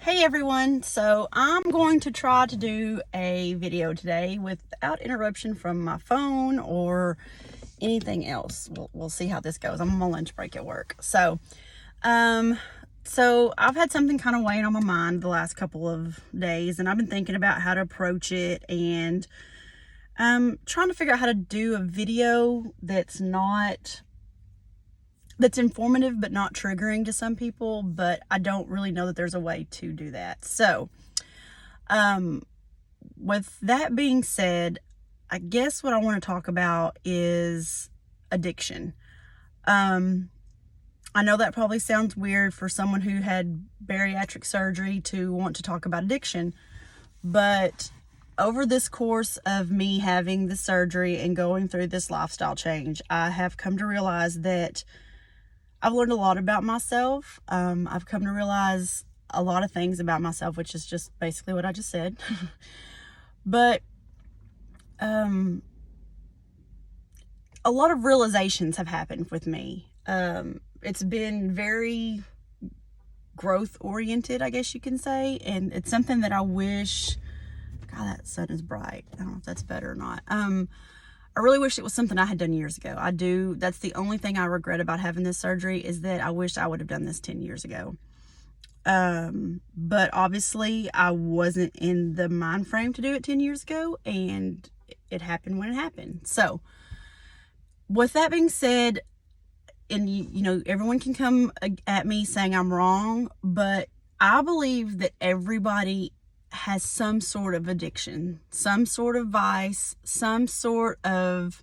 Hey everyone, so I'm going to try to do a video today without interruption from my phone or anything else. We'll see how this goes. I'm on my lunch break at work. So I've had something kind of weighing on my mind the last couple of days, and I've been thinking about how to approach it and trying to figure out how to do a video that's informative but not triggering to some people, but I don't really know that there's a way to do that. So with that being said, I guess what I want to talk about is addiction. I know that probably sounds weird for someone who had bariatric surgery to want to talk about addiction, but over this course of me having the surgery and going through this lifestyle change, I have come to realize that I've learned a lot about myself. I've come to realize a lot of things about myself, which is just basically what I just said. But a lot of realizations have happened with me. It's been very growth oriented, I guess you can say. And it's something that I wish, God, that sun is bright. I don't know if that's better or not. I really wish it was something I had done years ago. I do. That's the only thing I regret about having this surgery, is that I wish I would have done this 10 years ago. But obviously I wasn't in the mind frame to do it 10 years ago, and it happened when it happened. So with that being said, and you know, everyone can come at me saying I'm wrong, but I believe that everybody has some sort of addiction, some sort of vice, some sort of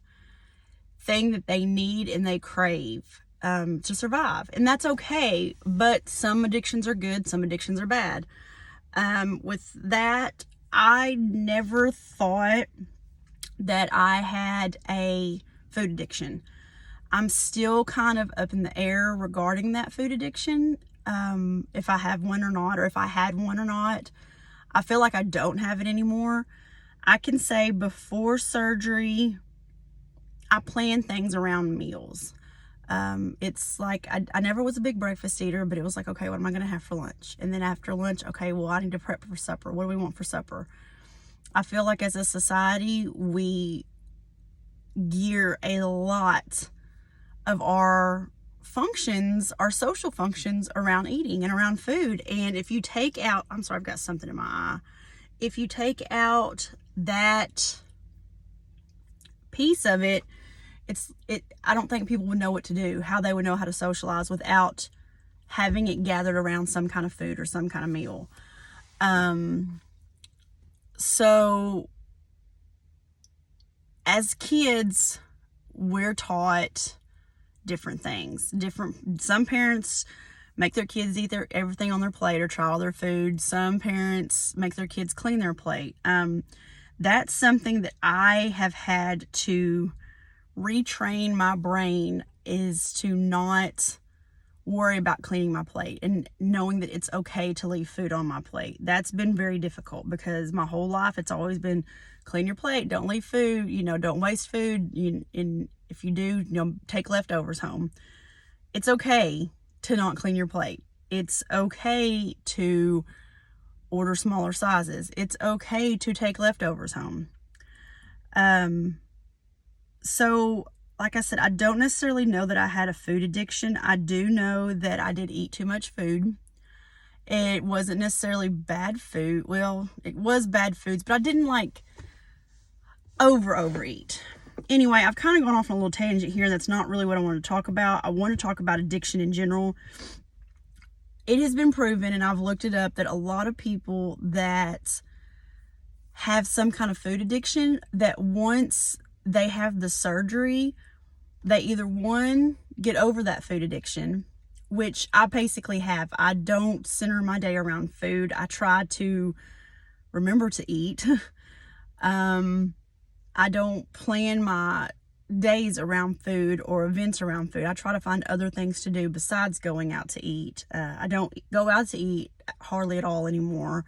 thing that they need and they crave to survive. And that's okay, but some addictions are good, some addictions are bad. With that, I never thought that I had a food addiction. I'm still kind of up in the air regarding that food addiction, if I have one or not, or if I had one or not. I feel like I don't have it anymore. I can say before surgery, I planned things around meals. It's like I never was a big breakfast eater, but it was like, okay, what am I going to have for lunch? And then after lunch, okay, well, I need to prep for supper. What do we want for supper? I feel like as a society, we gear a lot of our functions, our social functions, around eating and around food. And if you take out, I'm sorry, I've got something in my eye. If you take out that piece of it, I don't think people would know what to do, how they would know how to socialize without having it gathered around some kind of food or some kind of meal. So as kids, we're taught different things. Some parents make their kids eat everything on their plate or try all their food. Some parents make their kids clean their plate. That's something that I have had to retrain my brain, is to not worry about cleaning my plate and knowing that it's okay to leave food on my plate. That's been very difficult because my whole life it's always been clean your plate, don't leave food, don't waste food, and if you do, take leftovers home. It's okay to not clean your plate. It's okay to order smaller sizes. It's okay to take leftovers home. So like I said, I don't necessarily know that I had a food addiction. I do know that I did eat too much food. It wasn't necessarily bad food. Well, it was bad foods, but I didn't overeat. Anyway, I've kind of gone off on a little tangent here. That's not really what I want to talk about. I want to talk about addiction in general. It has been proven, and I've looked it up, that a lot of people that have some kind of food addiction, that once they have the surgery, they either get over that food addiction, which I basically have. I don't center my day around food. I try to remember to eat. I don't plan my days around food or events around food. I try to find other things to do besides going out to eat. I don't go out to eat hardly at all anymore.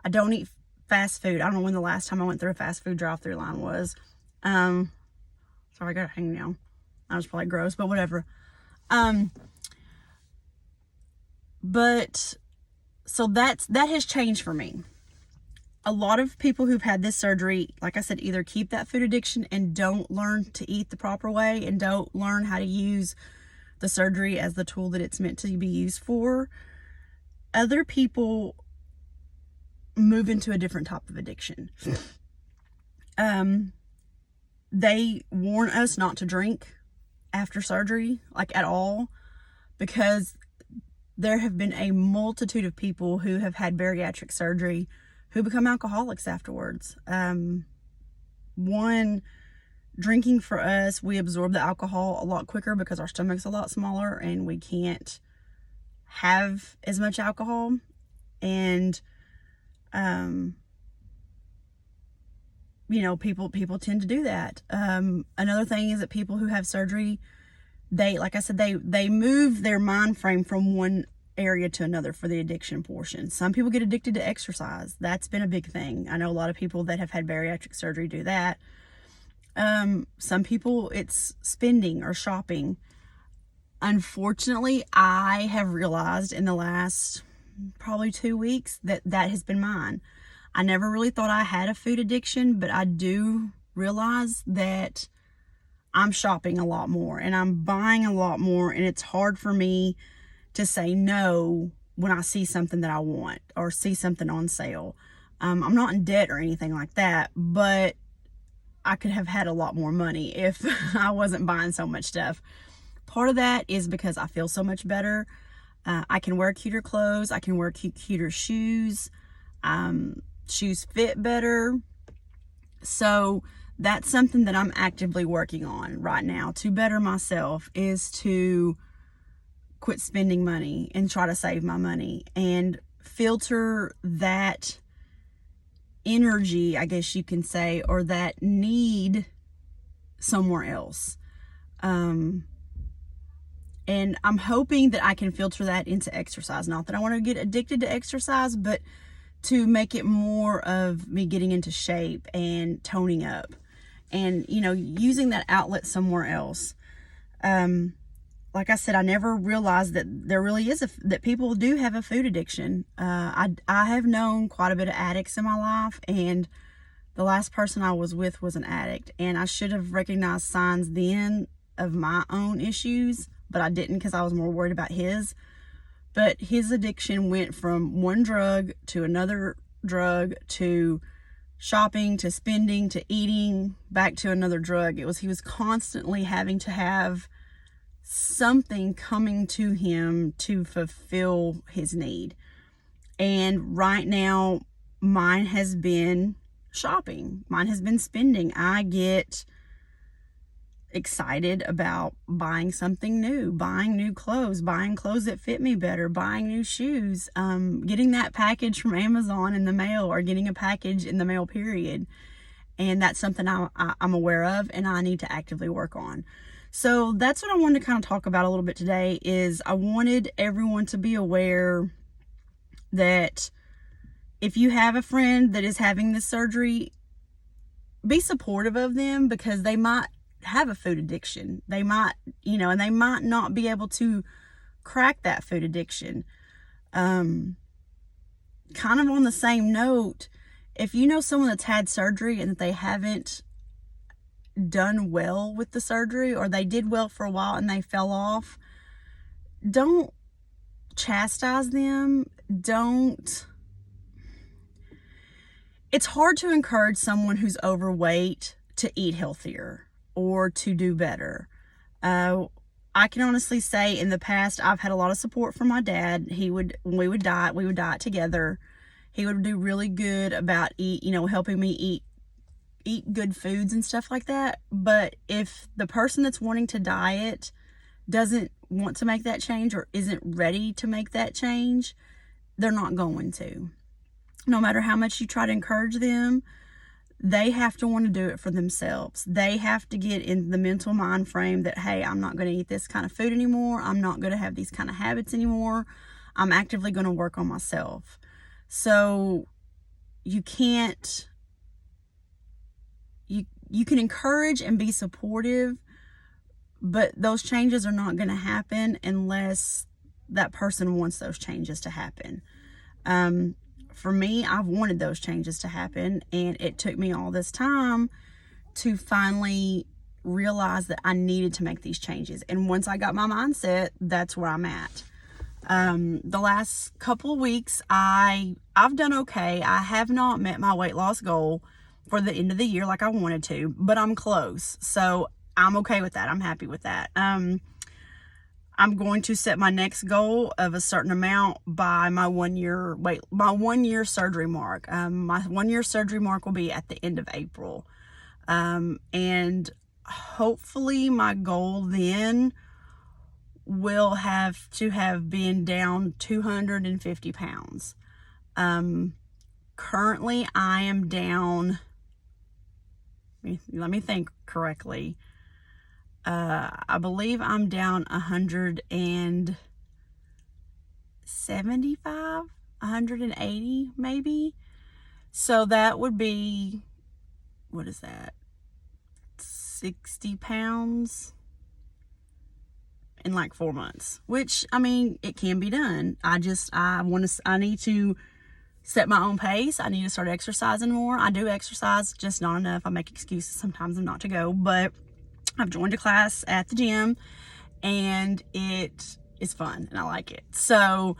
I don't eat fast food. I don't know when the last time I went through a fast food drive-through line was. Sorry, I gotta hang now. That was probably gross, but whatever. But So that has changed for me. A lot of people who've had this surgery, like I said, either keep that food addiction and don't learn to eat the proper way and don't learn how to use the surgery as the tool that it's meant to be used for. Other people move into a different type of addiction. They warn us not to drink after surgery, like at all, because there have been a multitude of people who have had bariatric surgery who become alcoholics afterwards. One, drinking for us, we absorb the alcohol a lot quicker because our stomach's a lot smaller and we can't have as much alcohol. And, people tend to do that. Another thing is that people who have surgery, like I said, they move their mind frame from one area to another for the addiction portion. Some people get addicted to exercise. That's been a big thing. I know a lot of people that have had bariatric surgery do that. Some people, it's spending or shopping. Unfortunately, I have realized in the last probably 2 weeks that has been mine. I never really thought I had a food addiction, but I do realize that I'm shopping a lot more and I'm buying a lot more, and it's hard for me to say no when I see something that I want or see something on sale. I'm not in debt or anything like that, but I could have had a lot more money if I wasn't buying so much stuff. Part of that is because I feel so much better. I can wear cuter clothes. I can wear cuter shoes. Shoes fit better. So that's something that I'm actively working on right now to better myself, is to quit spending money and try to save my money and filter that energy, I guess you can say, or that need somewhere else. And I'm hoping that I can filter that into exercise. Not that I want to get addicted to exercise, but to make it more of me getting into shape and toning up and, using that outlet somewhere else. Like I said, I never realized that there really is that people do have a food addiction. I have known quite a bit of addicts in my life, and the last person I was with was an addict, and I should have recognized signs then of my own issues, but I didn't because I was more worried about his. But his addiction went from one drug to another drug to shopping to spending to eating, back to another drug. He was constantly having to have something coming to him to fulfill his need. And right now, mine has been shopping. Mine has been spending. I get excited about buying something new, buying new clothes, buying clothes that fit me better, buying new shoes, getting that package from Amazon in the mail, or getting a package in the mail, period. And that's something I'm aware of and I need to actively work on. So that's what I wanted to kind of talk about a little bit today. Is I wanted everyone to be aware that if you have a friend that is having this surgery, be supportive of them, because they might have a food addiction. They might, and they might not be able to crack that food addiction. Kind of on the same note, if you know someone that's had surgery and that they haven't done well with the surgery, or they did well for a while and they fell off, don't chastise them. It's hard to encourage someone who's overweight to eat healthier or to do better. I can honestly say in the past, I've had a lot of support from my dad. When we would diet together. He would do really good about helping me eat good foods and stuff like that. But if the person that's wanting to diet doesn't want to make that change or isn't ready to make that change, they're not going to. No matter how much you try to encourage them, they have to want to do it for themselves. They have to get in the mental mind frame that, hey, I'm not going to eat this kind of food anymore. I'm not going to have these kind of habits anymore. I'm actively going to work on myself. So you can't, you can encourage and be supportive, but those changes are not going to happen unless that person wants those changes to happen. For me, I've wanted those changes to happen, and it took me all this time to finally realize that I needed to make these changes. And once I got my mindset, that's where I'm at. The last couple of weeks, I've done okay. I have not met my weight loss goal for the end of the year like I wanted to, but I'm close. So I'm okay with that. I'm happy with that. I'm going to set my next goal of a certain amount by my 1 year surgery mark. My 1 year surgery mark will be at the end of April. And hopefully my goal then will have to have been down 250 pounds. Currently I am down, let me think correctly. I believe I'm down 175, 180 maybe. So that would be, what is that? 60 pounds in like 4 months, which, I mean, it can be done. I need to set my own pace. I need to start exercising more. I do exercise, just not enough. I make excuses sometimes not to go, but I've joined a class at the gym and it is fun and I like it. So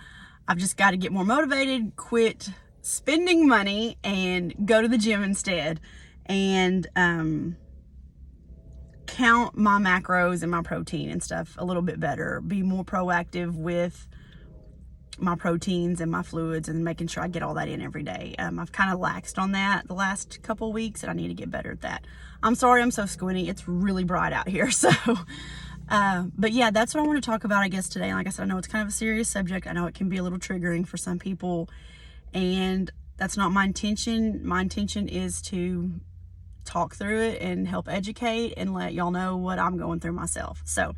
I've just got to get more motivated, quit spending money and go to the gym instead, and count my macros and my protein and stuff a little bit better, be more proactive with my proteins and my fluids and making sure I get all that in every day. I've kind of laxed on that the last couple weeks and I need to get better at that. I'm sorry I'm so squinty. It's really bright out here. So, but yeah, that's what I want to talk about, I guess, today. And like I said, I know it's kind of a serious subject. I know it can be a little triggering for some people, and that's not my intention. My intention is to talk through it and help educate and let y'all know what I'm going through myself. So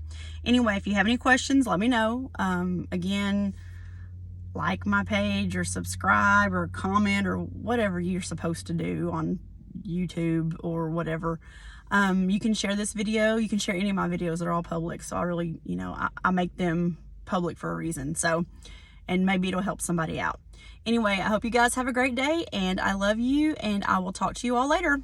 anyway, if you have any questions, let me know. Again, like my page or subscribe or comment or whatever you're supposed to do on YouTube or whatever. You can share this video. You can share any of my videos. They're all public. So I really, I make them public for a reason. So, and maybe it'll help somebody out. Anyway, I hope you guys have a great day, and I love you, and I will talk to you all later.